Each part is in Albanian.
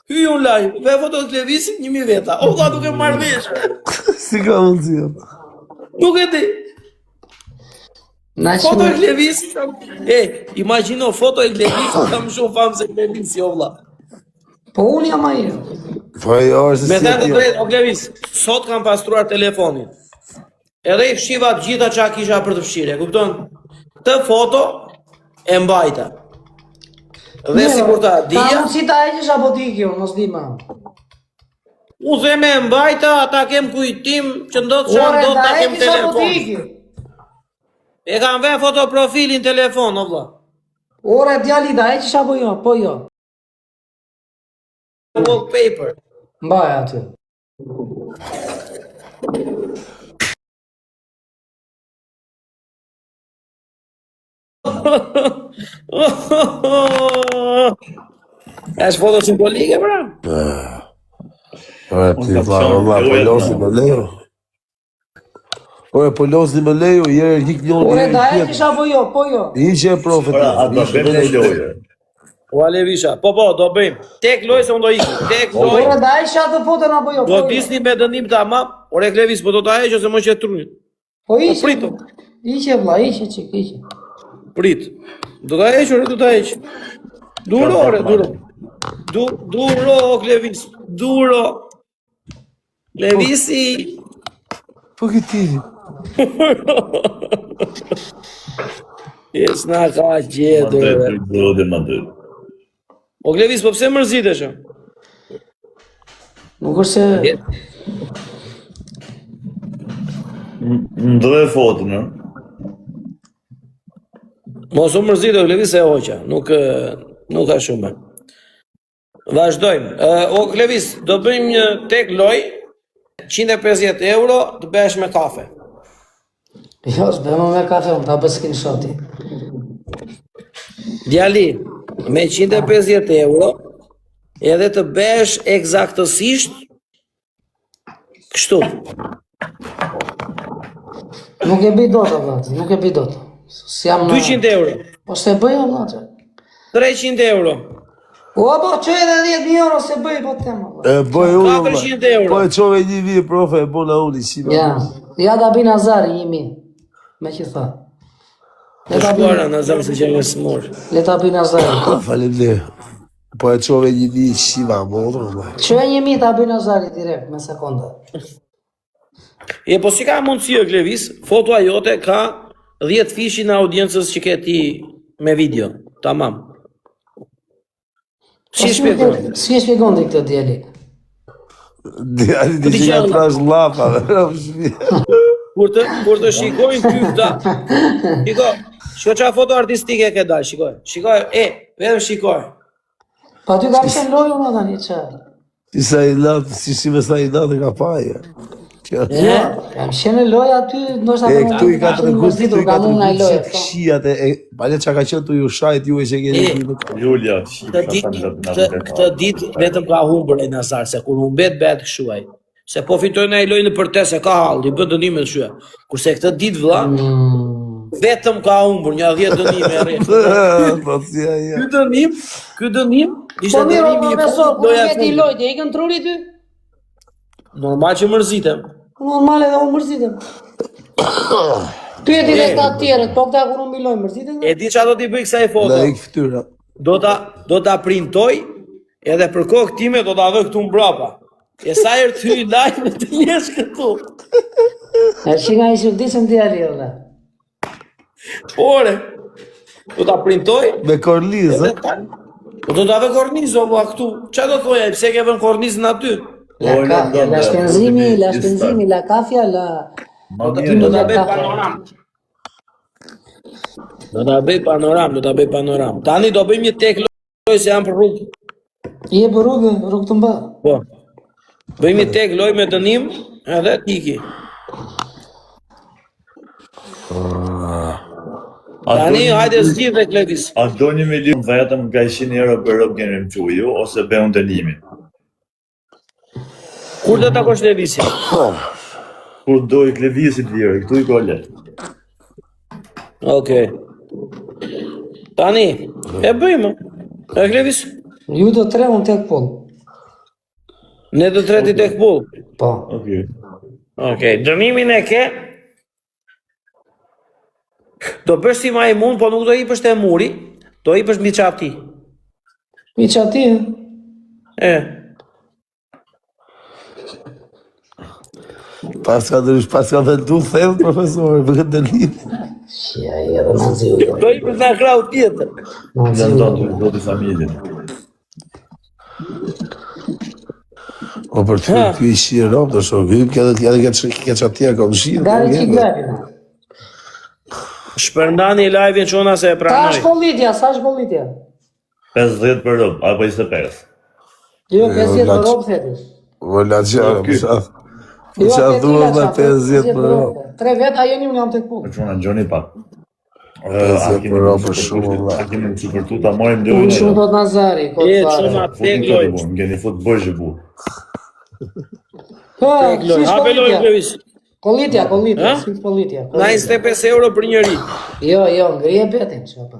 Hy unë live, ve foto të Levisit 1000 veta. O vlla duke marrë vesh. Si ka mundësi? Nuk e di. Foto e Levisit. Imagjino foto e Levisit kam shumë famë se Levisi o vlla. Po unë jam ai. Po jo, është Me thënë të drejtë, o Levis, sot kam pastruar telefonin. Edhe i fshiva të gjitha çka kisha për të fshirë, e kupton? Të foto e mbajta. Dhe sikur ta dija. Ka mundësi ta heqësh apo ti kjo, mos di më. U theme e mbajta, ata kem kujtim që ndodh çfarë ndodh ta kem telefon. E kam vënë foto profilin telefon, o vlla. Ore djali ta heqësh apo jo? Po jo. Wallpaper. Mbaj aty. Është foto simbolike, pra? Ore, ti valla, po losi me lejo. Ore, po losi me lejo, jere hik njën Ore, ta heqësh apo jo, po jo. Iqe e profet. Ora, ato bëjmë në lojë. O Alevisha, po, do bëjmë. Tek loj se unë do ikë. Tek loj. Ore, ta heqësh atë foton apo jo, po Do jo. bisni me dënim tamam. Ore, Levis, po do ta heq ose më që trunit. Po iqe. pritu. Iqe vlla, iqe çik, iqe. Prit. Do ta heq, ore, do ta heq. Duro, ore, duro. Duro, Levis. Duro. Levisi. Po këti. Jes na ka gjetur. O Levis, po pse mërzitesh? Nuk është se... Ndre fotën, në? Mos u mërzito, Levis e hoqa, nuk ka shumë. Vazhdojmë. O Levis, do bëjmë një tek loj, 150 euro të bëhesh me kafe. Jo, s'bëjmë me kafe, unë ta bë screenshoti. Djali, me 150 euro, edhe të bëhesh eksaktësisht kështu. Nuk e bëj dot, vllatë, nuk e bëj dot. Si jam 200 euro, Po se bëj, vllatë. 300 euro, O, po që edhe 10.000 euro se bëj, po tema, vllatë. E boj unë, 400 euro. po e qove një vijë, profe, e bona unë, si me. Ja da bëj Nazari, 1.000. Me që tha. Të shkuara në zëmë se që në smur. Le ta bëj Nazari. Falim dhe. Po e qove një vijë, si ma modrë, ma. Që e 1.000 ta bëj Nazari direkt, me sekonda. Po si ka mundësi o Klevis, fotoa jote ka 10 fishin në audiencës që ke ti me video, tamam. Si shpjegon? Si e shpjegon dhe këtë djeli? Djali të që nga trash lapave. Kur të shikojnë ty këta, shiko qa foto artistike ke dalë, shikoj, vedëm shikoj. Pa ty ka pëshen lojë më tani, që? Si me sa i natë ka paje. Kam shene lojë aty, ndoshta për Këtu i ka të mërzitur, ka mund nga i lojë. Këshijat e, pale që ka qënë të ju shajt ju e që keni Julia, Këtë ditë vetëm ka humbër e Nazar, se kur humbet bet këshuaj. Se po fitojnë e lojnë për te se ka halë, i bët dënime të shuja. Kurse këtë ditë vëlla, vetëm ka humbër, një 10 dënime e rrë. Ky dënim, ishte dënimi i fundit loja e fundit. Lojë, e ikën truri ty? Normal që mërzitem. Normal edhe unë mërzitem. Pyeti dhe këta tjerët, po këta kur unë mbiloj mërzitem? E di që ato t'i bëj kësaj foto. Dhe i këtyra. Do ta printoj, edhe për kohë time do ta vë këtu mbrapa. E sa herë të hyj live të jesh këtu. E që nga i shudisëm djali, dhe. Ore, do ta printoj, Me kornizë. do ta vë kornizë, o këtu. Qa do thoja, pse ke vën kornizën aty? La shpenzimi, la kafja, la... Do ta bëj panoram. Do ta bëj panoram. Tani do bëjmë një tek loj se jam për rrugë. Je për rrugë të mba. Po. Bëjmë një tek loj me dënim, edhe tiki. Tani, hajde zgjidh dhe Klevis. A do 1 milion vetëm nga 100 euro për rob keni më quju, ose bëjmë dënimi? Kur do ta kosh Levisi? Kur do i Klevisit lirë, këtu i gole. Okej. Tani, e bëjmë. E Klevis? Ju do 3, unë tek pol. Ne të treti tek pull. Po. Okej, dënimin e ke. Do bësh si majmun, po nuk do hipësh te muri, do hipësh mbi çati. Mi që ati, Pas ka vendu thellë, profesor, për këtë dënim. Shia i edhe në zilë. Do hipësh në krau tjetër. Në zilë. Do të familjen. O për të ky ishi rob, do shoh, ke çatia kom shi. Gari që glepin. Shpërndani live-in çona se e Sa pranoj. është kollitja, sa është kollitja? 50 për rob, apo 25. Jo, 50 për robë thetis. Vola gjara, më shaf. Jo, Qa dhua me 50 për robë. 3 vetë, a jeni unë jam të këpunë. Për çuna Gjoni pak. 50 për robë për shumë, valla. A kemi që për tu ta marim dy Unë shumë do të Nazari, E, këtë çuna fare. tek loj. Ngeni fut bërgjë bu. Ha, Tek loj. si Hape loj kollitja? Klevis. Kollitja, Ha? si kollitja. Na 25 euro për njëri. Jo, ngrije betin, që pa.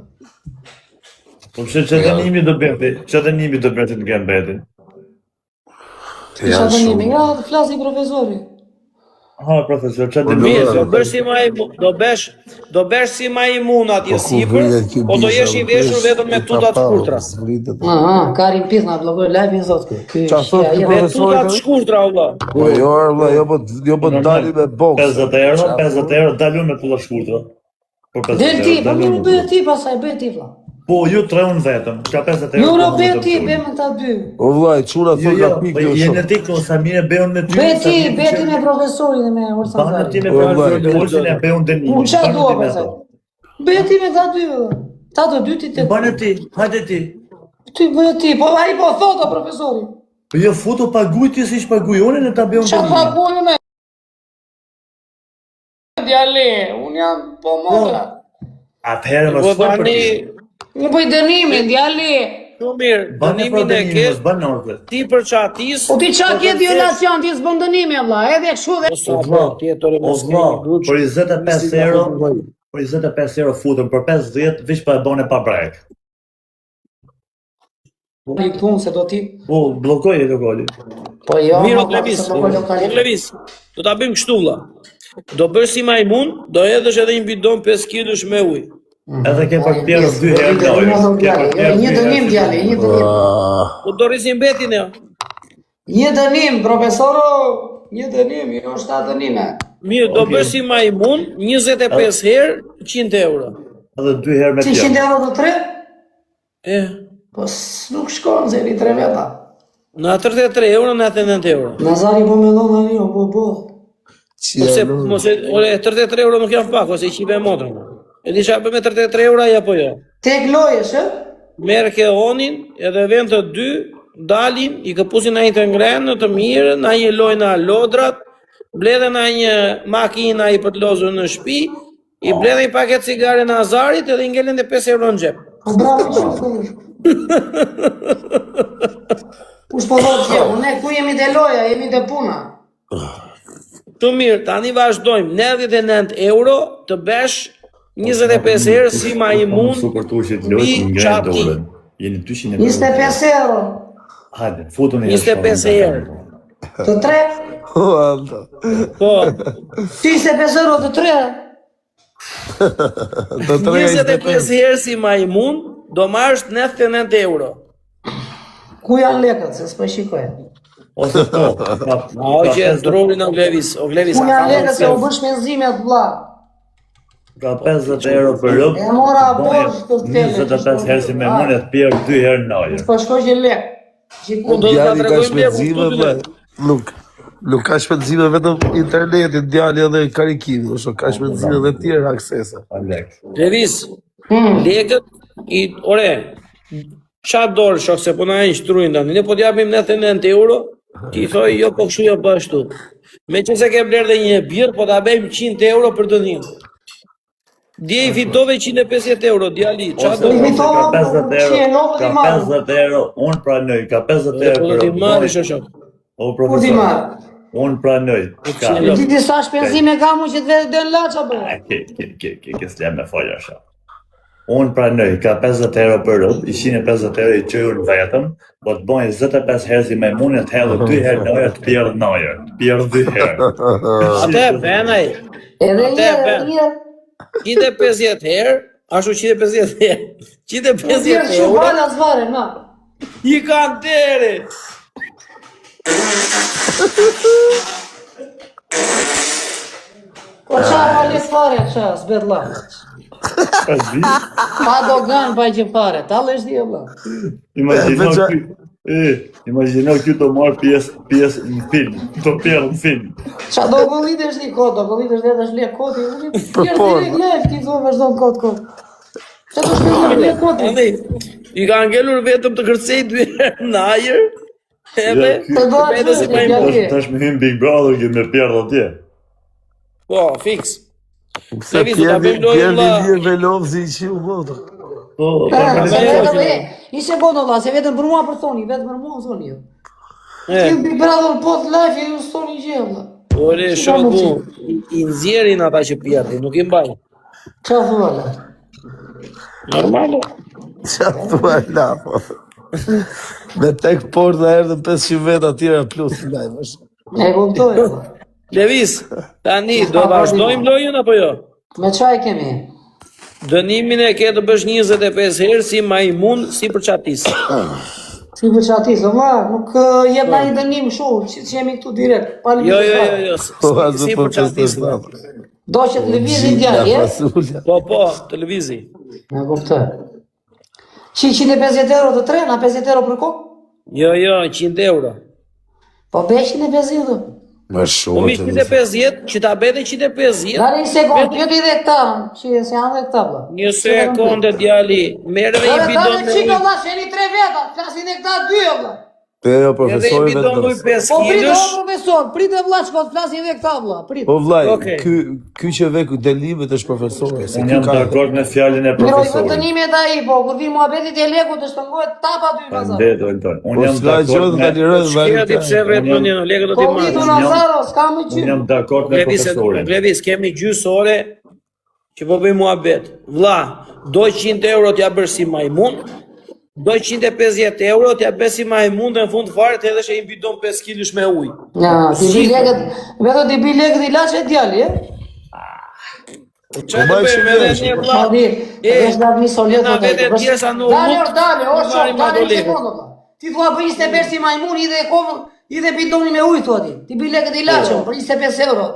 Po pse që dënimi do bëti? Që dënimi do bëti në kemë betin? Isha të njemi, nga të flasi profesori. Ha, profesor, që Mirë, dënimi? do bësh si majmun, do bësh si majmun atje sipër, o do jesh i veshur vetëm me tuta të shkurtra. Aha, Karim Pith nga blogoj live-in zot kë. Qa thot ky Me profesori? tuta të shkurtra, valla. Po jo, valla, jo po dali me boks. 50 euro, 50 euro, dalu me tulla shkurtra. Por 50 Del ti, po dalu mi me më bëjë ti pasaj, bëjë ti vla. Po, ju 3 unë vetëm, ka 50 euro. Jo, no, bëjë ti, bëjë me ta dy. O vllai, çuna Jo, thot jo, ka pikë po o jenë shok. ti këto, Samire beun me ty. Bëjë ti me profesorin dhe me Orsan Banë ti Zari. me O, vllai. profesorin e Olsin e beun dënimi. Unë qa Banë dua ti me pasaj. ato. Bëjë ti me ta dy, vla. Ta të dy ti të... Banë ti, hajde ti. Ti bëjë ti, po a i po thota profesori. Po jo, foto paguj ti si shpaguj, unë në ta beun Qa dënimi. paguju me? Djale, unë jam po motra. Atëherë më Po shpër për tani, ti. Unë bëjë dënimin, djale. shumë mirë, Banë për dënimin e dënimi, ke, mos banë orkët. ti për qatis, Po ti qa ke violacion, ti s'bën dënimi, vla, edhe këshu dhe... o sa po, tjetër e O mos vlla, kemi gruq. për 25 euro, për 25 euro futën, për 50 veç pa e bane pa brek. I këpunë se do ti... Po, blokoj e lokali. Po jo, Mirë, o ma, Klevis, se po lokali. o Klevis, do ta bëjmë kështu vlla. Do bësh si majmun, do hedhësh edhe një bidon 5 kg me ujë. Edhe ke për tjerë 2 herë në ojë. Një dënim, djale, një dënim. Po do rrisim betin e. Një dënim, profesoro, një dënim, jo 7 dënime. Mirë, do bësh si majmun 25 herë 100 euro. Edhe 2 herë me 100 tjerë. euro të 3? E, Po nuk shkon, se i 3 veta. në 33 euro, në 89 euro. Nazari po me ndonë një, po. Po pse, mos e, ore, 33 euro nuk janë pak, ose i qipe motrën. E di qa bë me 33 euro, ja po jo. Tek lojesh, e? Merë ke onin, edhe vend të dy, dalin, i këpusin në një të ngrenë, të mirë, në një lojnë në lodrat, bledhe në një makina i për të lozur në shpi, i bledhe një paket cigare në Azarit, edhe i ngelen dhe 5 euro në gjep. Po bravo që të Ush po dhëtë që, ne ku jemi të loja, jemi të puna. Të mirë, tani vazhdojmë, 99 euro të besh 25 herë si majmun, Super tushit lojtë mbi ngrenë qati. dorën. Jeni 200 euro. 25 euro. Hajde, futun e 25 herë. Të 3? O, alta. Po, 25 euro të 3? Do të rega 25 herë si majmun, do marrësh 99 euro. Ku janë lekët, se s'po shikoj. Ose po, A o që e ndrorin o Glevis, Ku janë lekët se u bësh menzimet vlla. ka 50 euro për rëbë. E mora borsh për të tele. 25 herë si me mune të pjerë 2 herë në ojë. Po shkoj që lek. Shikoj. Do të ta Djali ka tregojmë lekun shpenzime, këtu vllai. dy. Nuk ka shpenzime vetëm internetit, djali edhe karikimi, ose ka shpenzime edhe tjerë aksese. Alex. Glevis, lekët, ore, qa dorë shok se po na e nështrujnë tani, ne po t'japim 99 euro, ti thoj jo po kështu jo po ashtu. Me që se ke blerë dhe një birë, po t'a bëjmë 100 euro për të dhimë. Dje i fitove 150 euro, djali, qa Ose do? i fitova, ka 50 që e euro, novë ka t'i marrë. 50 euro, unë pranoj, ka 50 Po euro do t'i për marrë rëbë. shok. O Kur t'i profesor, marrë? unë pranoj. Ka. Jo. Ti disa shpenzime ka mu që të vetë dën laqa bërë. Ke s'lem me folja shak. Unë pranoj, ka 50 euro për rob, i 150 euro i qëju në vetëm, po të bojnë 25 herë si majmune të hedhë 2 herë në ojë, të pjerë në ojë, të pjerë 2 herë. Ate e benaj, Edhe Atë e edhe ben. njerë. 150 herë, ashtu 150 herë, 150 Njerë që euro, vala zvare, na. i kanë deri. Po qa vali fare, qa, s'bet la. Pa dogan, pa që fare, talë është dhjo, bla. Imagjino kjo të marrë pjesë në film, të pjerë në film. Qa do gëllit është një kod, do gëllit është dhe është le kod, pjerë direkt lef, ti zonë vazhdo në kod. Qa do shpërë le kod, Andi, i ka ngelur vetëm të kërcej 2 herë në ajër, edhe, të do edhe si atë majmun. Tash me him Big Brother që me pjerë atje. Po, fix. Se Levizi, ta bëjmë lojë, pjerdi vlla. një velovzi i qiu motor. Se vetëm e, ishe bono la, se vetëm për mua për thoni, vetëm për mua thoni jo. Ti Big Brother po të life, ju s'thoni gjë, bla. Ore, shoku, i nxjerrin ata që pjerdi, nuk i mbajnë. Qa thua, la? Normale. Qa thua la, po. Me tek porta erdhën 500 veta tjera plus në lajmë. E kuptoj, bla. Leviz, tani, do vazhdojmë lojën apo jo? Me qaj kemi? Dënimin e ke të bësh 25 herë si majmun, si përçatis. Si për qatis, o ma, nuk jep na një dënim shu, që jemi këtu direkt, pa Jo, limit jo, fare. jo, Po, jo, azo si për përçatis. Do që të lëvizin djarë, je? Fasulja. Po, televizi. Me kuptoj. 150 euro të tre, na 50 euro për kohë? Jo, 100 euro. Po be 150 euro. Më Po shumë mi 150, që ta bete 150. Dali një sekund, pjoti dhe këta, që se janë dhe këta, bla. Një sekonde djali, merre i Dale, bidon dale, me qika, ujë. bla, sheni 3 veta, flasin e këta 2, bla. Te jo Edhe i profesori bidon me ujë vetëm. 5 Po prit, o kilësh. profesor, prit e vla, që po të flasin dhe këta, bla, prit. Po vllai, Okej. ky që ve ku delimet është profesori, se Unë ky jam ka dakord me fjalën e Miro, i profesorit. vëtënimi e ta i, po, kur vi muhabetit e leku të shtëngohet tapa 2 nazar. Ndetë, Olton. Po Unë jam s'ka gjë dakord të me lirojnë Shkira ti pse vetë në një lekë do t'i Po vitu marrë. Nazaro, s'ka më Unë qyrë. jam dakord me Levis, profesorin. Levis, kemi gjysë ore që po bëjmë muhabet. Vlla, do 100 euro t'ja bërë si majmun, do 150 euro t'ja bërë si majmun dhe në fund fare të edhe që i bidon 5 kilësh me ujë. Ja, ti bi lekët, veto ti bi lekët i laqe djali, e? Qa të bëjmë edhe një vlla? Shadi, vesh da mi soljet na vete tjerë sa në Dale, ullut, dale, o marrim shumë, dale ato një lekët. sekondo, bla. Ti thua për 25 si majmun, i dhe komën, i dhe bidoni me ujë, thua ti. Ti bi lekët i laqe, për 25 euro.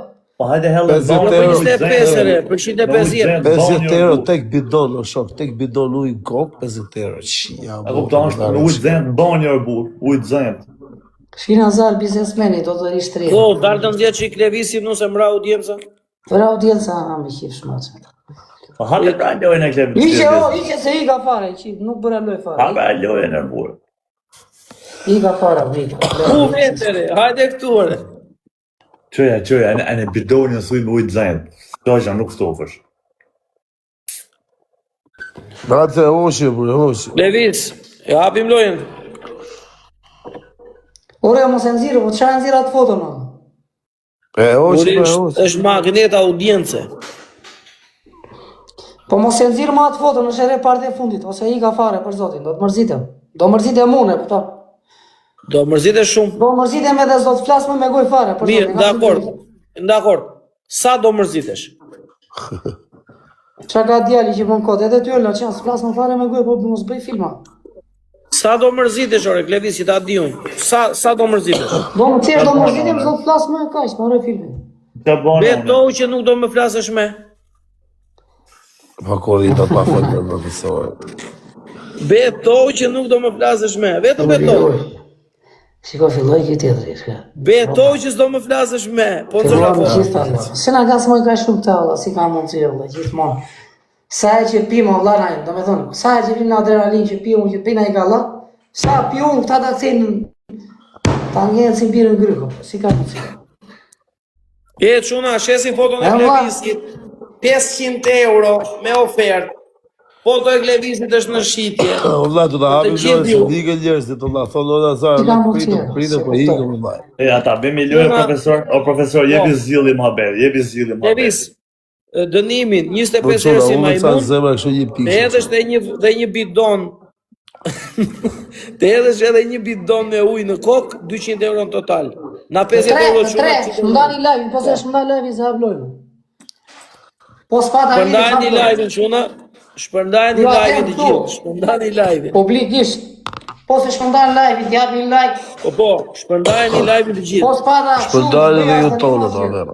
Po hajde hellë 50 bane, euro. 25 ere, për 150. 50 euro tek bidon, o shok, tek bidon ujë në kokë, 50 euro. Ja, A kupton, është në ujë zënë, bani o burr, ujë zënë. Shina Zar, biznesmeni, do të rishtë rrë. Po, dalë të nëzjetë që i klevisim nëse mra audienca. Për audienca, me qif shmaqë. Po hajde pra lojën e klevis. Iqe se i ka fare, që nuk bëra loj Ha fare. pra lojën e burr. I ka fare, i ka. Ku vetere, hajde këtu ore. Qëja, anë bidoni në thuj me ujë zënë. To që nuk stofësh. Brate, hoqe, burë, hoqe. Levis, e hapim lojën. Ore, mos e nëzirë, po qa e nëzirë atë foto, në? E hoqe, Uri, e hoqe. është magnet audience. Po mos e nëzirë ma atë foto në shere parte e fundit, ose i ka fare, për zotin, do të mërzitem. Do mërzitem mune, po ta. Do mërzite shumë. Do mërzitem edhe s'do të flasme me goj fare, për Mirë, zotin. dakord. Sa do mërzitesh? Qa ka djali që bën kod, edhe ty ola, që s'flasme fare me goj, po mos bëj filma. Sa do mërzitesh, ore, Klevis, që ta di unë. Sa do mërzitesh? Do më cesh, do mërzitem, s'do të flasme, kaq, më rë filmin. Të bane. Betoj që nuk do më flasësh me. Pa kori do të pa fëtë për profesori. Betoj që nuk do më flasësh me. Vetëm betoj. Shiko, filloj kjo tjetëri, shka. Betoj që s'do më flasësh me. Po të Filloj zona me po. gjithë ta. Se na gas moj ka shumë ta, valla, si ka mund të jellë, gjithmonë. Sa e që pimo valla na, do me thonë, sa e që pim në adrenalin që pimo që pina i ka la, sa pion këta ta cënë ta ngenë si birën gryko, si ka mund të jellë. E çuna, shesin foton e E, ma. Klevisit. 500 euro me ofertë. Foto e Klevisit është në shitje. O vlla, do të hapim Të gjithë lojë, se ju. dike njerëzit, o vlla, thonë o Nazar, Ti ka nuk mundësi, pritë, se po ikëm, kuptoj. vlla. E ata bëmi lojë profesor, o profesor, jepi zgjidhje më haber, jepi zgjidhje më haber. Klevis, dënimin 25 Po herë çuna, si unë sa majmun, zemra kështu një të pikë. hedhësh dhe një bidon të hedhësh edhe një bidon me ujë në kokë, 200 euro në total. Na 50 euro Në tre, shmëndani live, po se shmëndani live se hablojnë. Po s'pata shpërndajni live-in çuna, shpërndajni live-in të gjithë, shpërndajni live-in. Publikisht. Po se shpërndani live, t'japni like. Po, shpërndajni live-in të Po gjithë. s'pata Shpëndajnë dhe ju tonë të vera.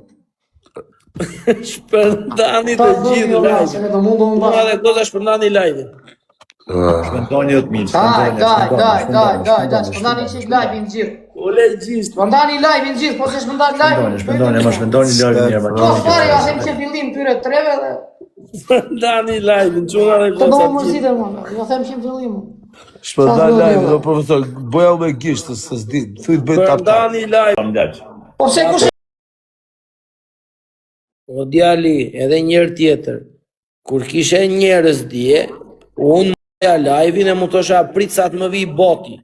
Shpërndani të gjithë live-in. Se do mundu më Unë edhe koza shpërndani live-in. Shpëndoni o të mirë, Daj, shpëndani qik live në gjithë. Ule gjithë. Shpëndani live në gjithë, po se shpëndani live. shpëndoni lërë mirë. Po s'pare, ja them që fillim tyre treve dhe... Shpërndani live-in, çuna dhe Të do koza më të gjithë. mërzite më, ja them që fillim. Shpëndaj live, do profesor, boja me gishtë, se s'di, thuj të bëjt tap tap. Shpërndani live. Kam laqë. Po pse kush O djali, edhe njërë tjetër, kur kishe njerëz dje, unë mëja live-in e mu të shë prit sa të më vi boti.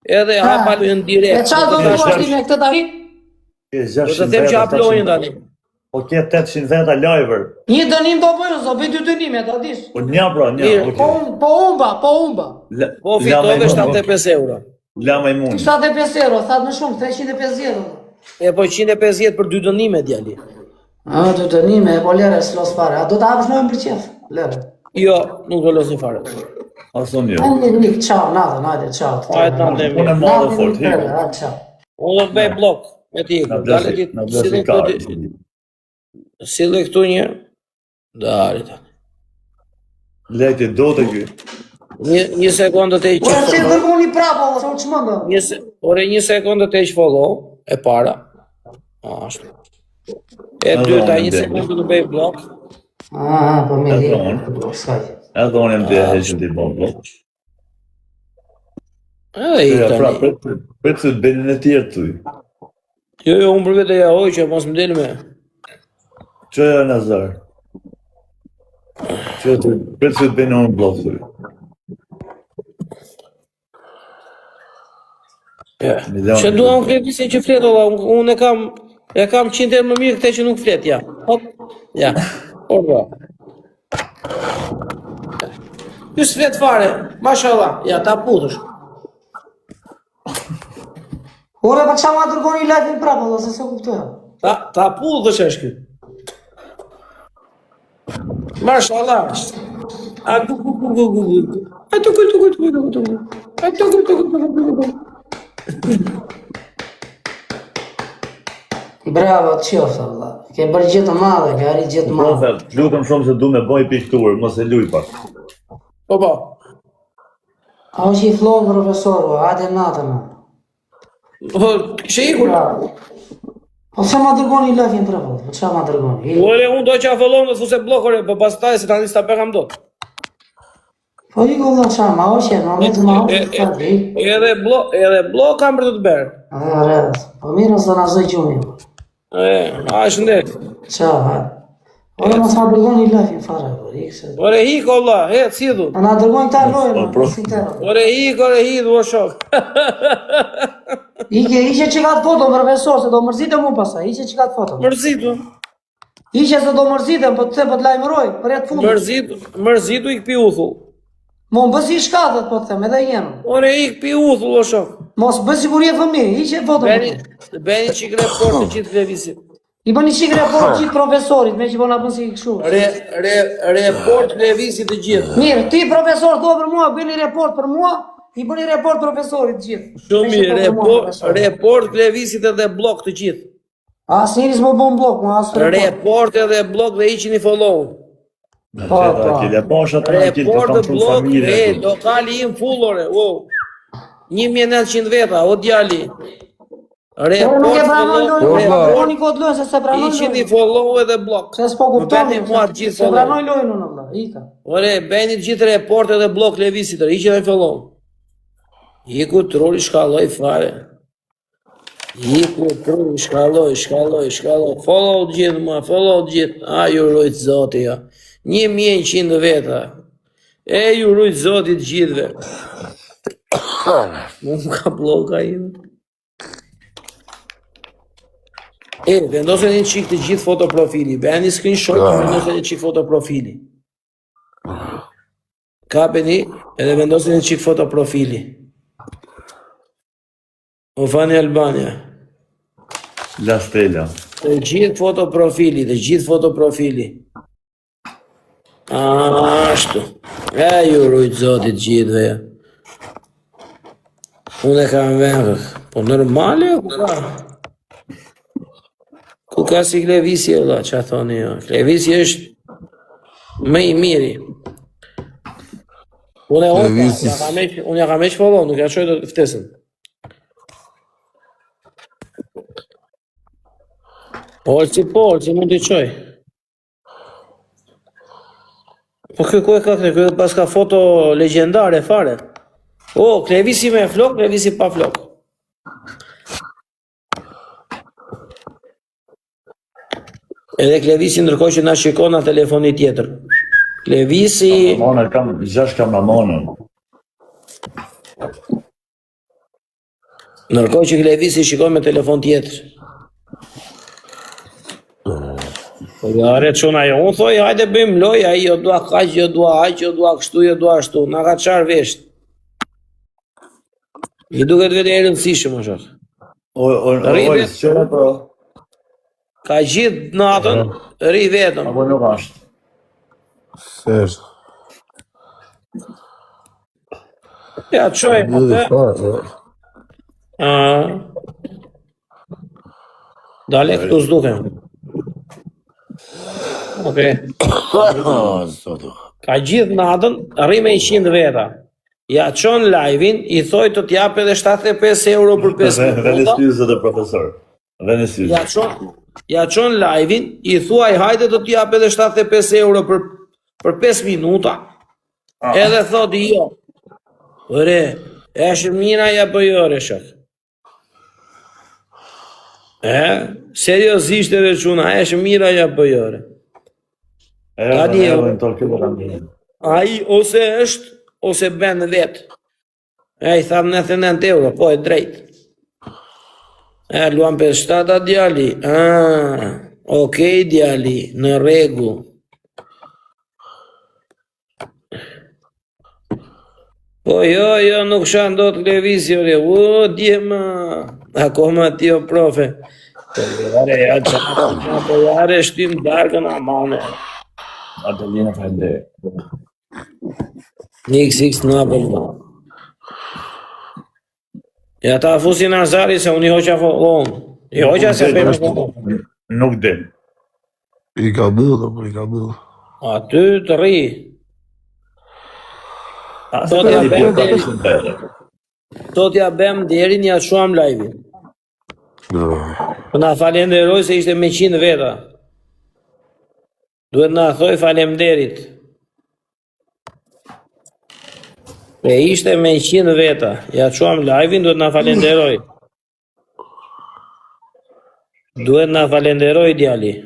Edhe hapa të në E direkt. qa do të thuash ti me këtë tani? Do të them që haplojnë tani. Po ke 800 veta live-er. Një dënim do bëjnë, do bëj 2 dënime, ta dish. Po një pra, një. Mirë. Po umba. Po fitove 75 euro. La majmun. 75 euro, thatë më shumë, 350 euro. E po 150 për 2 dënime djali. A, 2 dënime, e po lere s'los fare. A do të hapësh më për qef? Lere. Jo, nuk do losin fare. Ason jo. Nik, qao, nadhe, qao. Hajde na ndemi. Unë e madhe fort, hek. Qao. Unë do të bëj blok. Me ti, Na dale blesi, ti, na blesi kartë. sille këtu një. Dale tani. Lejti do të ky. Një sekundë të i Ure se qëfë. dërgoni prapa, o, se u qmëndë. Një sekundë të i follow, e para. Ashtu. E dyta, një sekundë të bëj blok. Po me di. Edhe Skaj. Edhe unë jam të heqën t'i bon blok. Edhe i Pra, tani. pret të benin e tjerë tuj. Jo, unë për vete ja hoj që mos më del me. Që e Nazar? Që të pret të benin unë blok tuj. Që duha unë flet si që flet, unë e kam 100 herë më mirë këte që nuk flet, ja. Hop, ja. Orba. Ju s'flet fare, mashallah, ja, ta putësh. Ore, pa qa ma dërgoni live-in prapa, do se se kuptoja. Ta putësh është kjo. Mashallah. A tu ku. A tu ku. Bravo, të qoftë, Allah. Ke bërë gjithë madhe, ke arrit gjithë madhe. Profet, lutëm shumë se du me boj pikturë, mos e luj pak. Po. A u që i flonë profesoru, hajde natën. Po, kështë ikur? Po që ma dërgoni live-in prapa, po që ma dërgoni? Ore, unë do që a fëllon dhe fuse blokore, po pas taj se tani s'ta pekam do. Po i ko Allah qa, ma oqe, ma me të ma oqe, të fati. Edhe blok kam për të të berë. A, redhës, po mirë së në zëj gjumi. A, shëndet. Qa, hajde. Ore, ma sa dërgoni live-in fare, po ikse. Ore, hiko, Allah, si du. A na dërgoni ta lojnë, po si të. Ore, hidu, o shok. Iqe që ka të foto, profesor, se do mërzite mu pasa, iqe që ka të foto. Mërzitu. Iqe se do mërzite, po të lajmëroj, për jetë fundë. Mërzitu i këpi uthull. Mo më bësi shkatët, po të them, edhe jenë. Ore, i këpi uthull, o shok. Mos bësi kur je fëmi, iqe foto. Beni qik report të qitë klevisit. I bëni qik report qitë profesorit, me që bëna bësi këshu. Report klevisit të gjithë. Mirë, ti profesor, do për mua, bëni report për mua, i bëni report profesorit gjithë. Shumë mirë, report klevisit edhe blok të gjithë. Asë njëri s'më bën blok, mua asë report. Report edhe blok dhe iqin i follow. Po. Report dhe blok, lokali im fullore, wow. 1900 veta, o djali. Nuk e pranoj lojnë, po një kod lojnë, se se pranoj Iqin i lojnë. follow edhe blok. Se s'po kuptoni, gjithë se pranoj lojnë unë, vla, ika. Ore, beni gjithë report edhe blok levisit, iqin i follow. Iku truri shkalloj fare. Iku truri shkalloj. Follow gjithë ma, follow gjithë. A, ju rujtë zoti, ja. 1100 veta. E, ju rujtë zotit gjithve. Më ka bloka i. Vendosën një qik të gjithë fotoprofili. Bëja një screenshot, vendosën një qik fotoprofili. Kapeni edhe vendosën një qik fotoprofili. O fani Albania. La Stella. Të gjithë fotoprofili. Ashtu. Ju rujtë zotit gjithve. Unë e kam vengë. Po normale o ku ka? Ku ka si Klevisi e la, që a thoni jo. Klevisi është më i miri. Unë ja kam eq follow, nuk ja qoj do të ftesën. Polci mund t'i qoj. Po kjo e ka këtë, kjo pas ka foto legendare fare. O, Klevisi me flok, Klevisi pa flok. Edhe Klevisi ndërkohë që na shikon në telefoni tjetër. Klevisi... Mamona kam 6 kamamonën. Ndërkohë që Klevisi shikon me telefon tjetër. Po jare çuna jo, unë thoj hajde bëjmë loj, ai jo dua kaq, jo dua aq, jo dua kështu, jo dua ashtu, na ka çar vesh. I duket vetë e rëndësishëm më shoh. Ka gjithë natën, ri vetëm. Apo nuk është. Sërë. Ja, qoj, dale këtu s'dukem. Okej. Ka gjithë natën, rri me 100 veta. Ja qon live-in, i thoj të t'jap edhe 75 euro për 5 minuta. Venesius dhe profesor. Venesius. Ja qon live-in, i thuaj hajde të t'jap edhe 75 euro për 5 minuta. Edhe thot jo. Ore, është mira ja po jo re shok. Seriozisht edhe quna, është mira ja po jo re. Ai ose është, ose ben vetë. I tham 99 euro, po e drejt. Luam 57 djali. Okej djali, në regu. Po jo, nuk shan do të Klevisi, o, djema, akoma ti o profe. Po jare shtim darkën amane. Adelina Fende. XX Napoli. Ja ta fusin Azari se unë i hoqa follon. I hoqa se për me follon. Nuk del. I ka bëllë. Aty të ri. Tot ja bem derin ja shuam live-in. Na falenderoj se ishte me 100 veta. Duhet na thoj falemderit. E ishte me 100 veta. Ja shuam live-in, duhet na falenderoj. Duhet na falenderoj djali.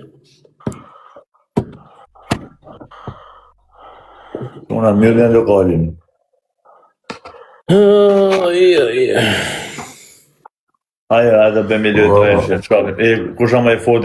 Una mjërë në lokalin. Hajde, bëmi lëtë, kusha me e forti.